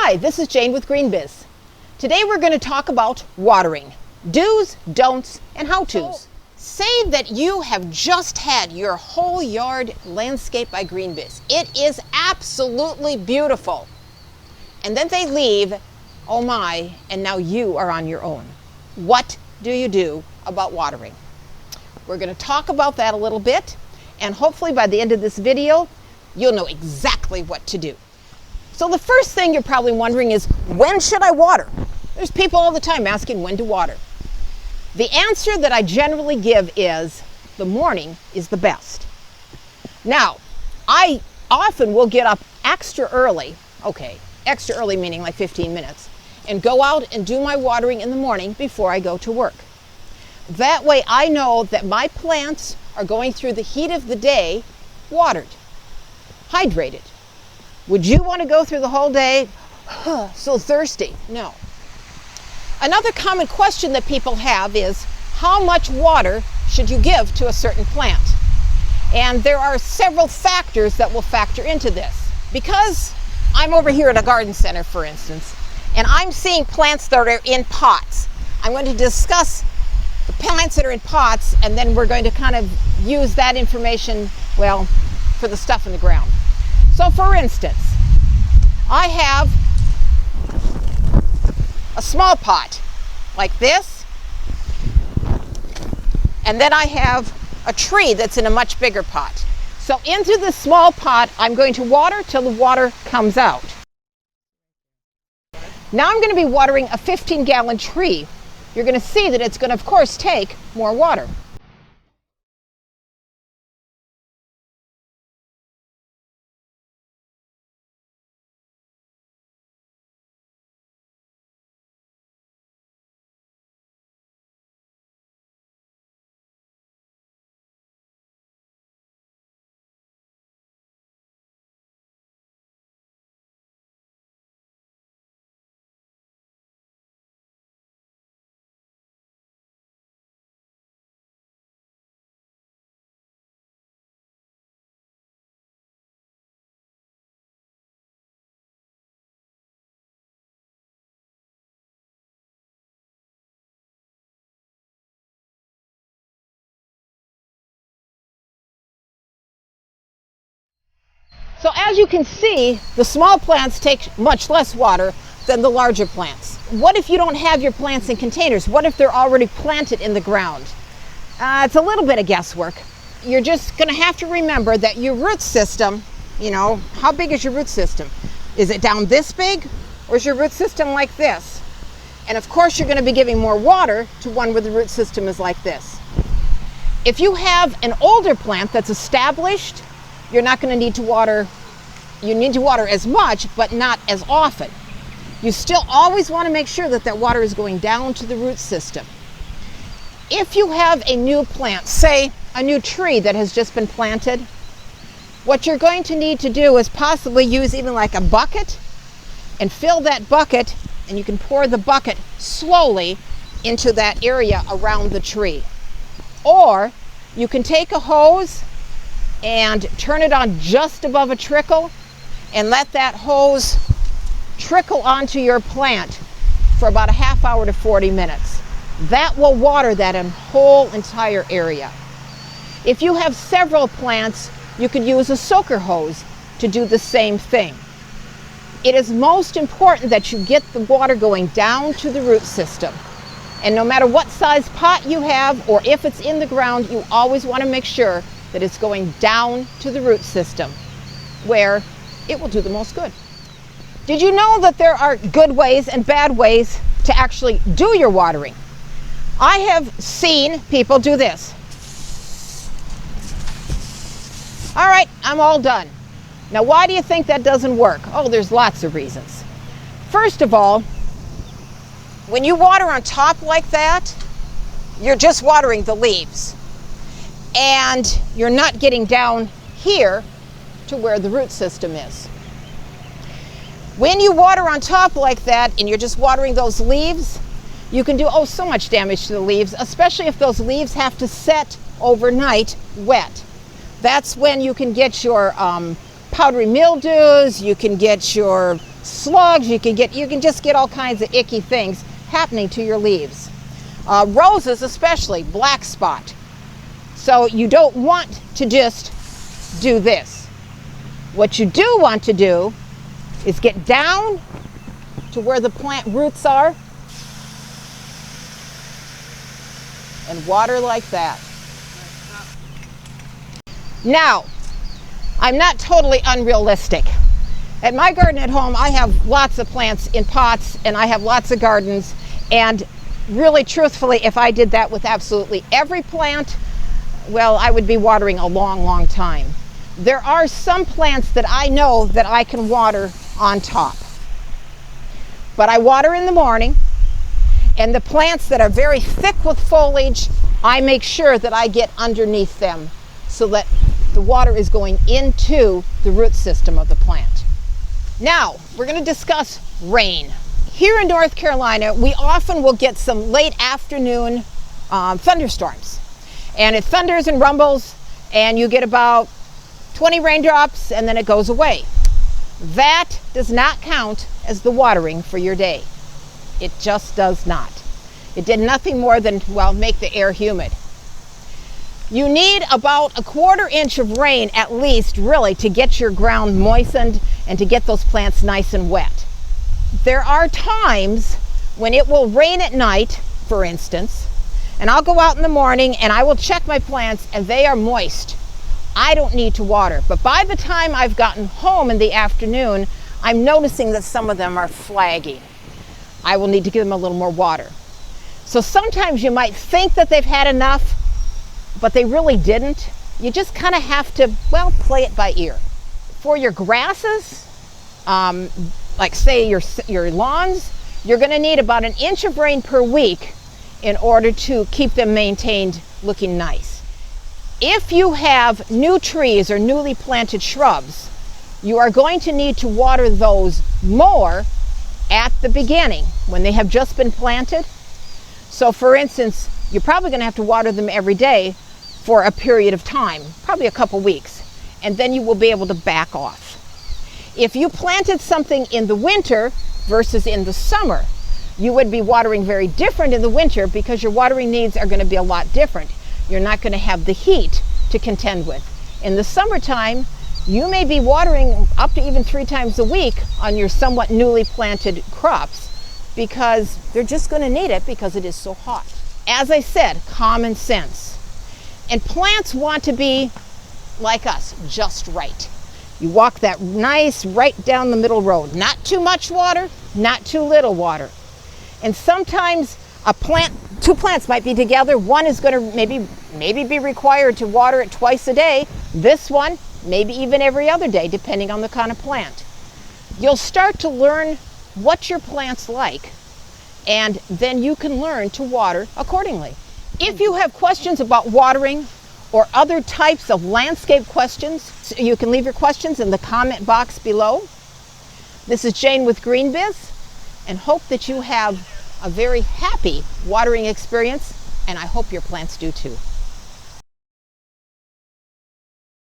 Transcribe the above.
Hi, this is Jane with GreenBiz. Today we're going to talk about watering. Do's, don'ts, and how-tos. Say that you have just had your whole yard landscaped by GreenBiz. It is absolutely beautiful. And then they leave, oh my, and now you are on your own. What do you do about watering? We're going to talk about that a little bit, and hopefully by the end of this video, you'll know exactly what to do. So the first thing you're probably wondering is, when should I water? There's people all the time asking when to water. The answer that I generally give is, the morning is the best. Now, I often will get up extra early, extra early meaning like 15 minutes, and go out and do my watering in the morning before I go to work. That way I know that my plants are going through the heat of the day watered, hydrated. Would you want to go through the whole day so thirsty? No. Another common question that people have is, how much water should you give to a certain plant? And there are several factors that will factor into this. Because I'm over here at a garden center, for instance, and I'm seeing plants that are in pots. I'm going to discuss the plants that are in pots, and then we're going to kind of use that information, well, for the stuff in the ground. So for instance, I have a small pot like this, and then I have a tree that's in a much bigger pot. So into the small pot, I'm going to water till the water comes out. Now I'm going to be watering a 15-gallon tree. You're going to see that it's going to, of course, take more water. So as you can see, the small plants take much less water than the larger plants. What if you don't have your plants in containers? What if they're already planted in the ground? It's a little bit of guesswork. You're just going to have to remember that your root system, how big is your root system? Is it down this big, or is your root system like this? And of course you're going to be giving more water to one where the root system is like this. If you have an older plant that's established, you're not going to need to water. You need to water as much, but not as often. You still always want to make sure that that water is going down to the root system. If you have a new plant, say a new tree that has just been planted, what you're going to need to do is possibly use even like a bucket and fill that bucket, and you can pour the bucket slowly into that area around the tree. Or you can take a hose and turn it on just above a trickle and let that hose trickle onto your plant for about a half hour to 40 minutes. That will water that whole entire area. If you have several plants, you could use a soaker hose to do the same thing. It is most important that you get the water going down to the root system. And no matter what size pot you have, or if it's in the ground, you always want to make sure that it's going down to the root system where it will do the most good. Did you know that there are good ways and bad ways to actually do your watering? I have seen people do this. All right, I'm all done. Now, why do you think that doesn't work? Oh, there's lots of reasons. First of all, when you water on top like that, you're just watering the leaves. And you're not getting down here to where the root system is. When you water on top like that and you're just watering those leaves, you can do so much damage to the leaves, especially if those leaves have to set overnight wet. That's when you can get your powdery mildews, you can get your slugs, you can just get all kinds of icky things happening to your leaves. Roses especially, black spot. So you don't want to just do this. What you do want to do is get down to where the plant roots are and water like that. Now, I'm not totally unrealistic. At my garden at home, I have lots of plants in pots and I have lots of gardens, and really truthfully, if I did that with absolutely every plant, well, I would be watering a long, long time. There are some plants that I know that I can water on top. But I water in the morning, and the plants that are very thick with foliage, I make sure that I get underneath them so that the water is going into the root system of the plant. Now, we're going to discuss rain. Here in North Carolina, we often will get some late afternoon thunderstorms. And it thunders and rumbles, and you get about 20 raindrops, and then it goes away. That does not count as the watering for your day. It just does not. It did nothing more than, well, make the air humid. You need about a 1/4 inch of rain at least, really, to get your ground moistened and to get those plants nice and wet. There are times when it will rain at night, for instance, and I'll go out in the morning and I will check my plants and they are moist. I don't need to water, but by the time I've gotten home in the afternoon, I'm noticing that some of them are flagging. I will need to give them a little more water. So sometimes you might think that they've had enough, but they really didn't. You just kind of have to, well, play it by ear. For your grasses, like say your lawns, you're going to need about 1 inch of rain per week in order to keep them maintained looking nice. If you have new trees or newly planted shrubs, you are going to need to water those more at the beginning when they have just been planted. So for instance, you're probably going to have to water them every day for a period of time, probably a couple weeks, and then you will be able to back off. If you planted something in the winter versus in the summer, you would be watering very different in the winter because your watering needs are going to be a lot different. You're not going to have the heat to contend with. In the summertime, you may be watering up to even 3 times a week on your somewhat newly planted crops because they're just going to need it because it is so hot. As I said, common sense. And plants want to be like us, just right. You walk that nice right down the middle road. Not too much water, not too little water. And sometimes two plants might be together. One is going to maybe be required to water it twice a day. This one, maybe even every other day, depending on the kind of plant. You'll start to learn what your plants like, and then you can learn to water accordingly. If you have questions about watering or other types of landscape questions, you can leave your questions in the comment box below. This is Jane with GreenBiz, and hope that you have a very happy watering experience, and I hope your plants do too.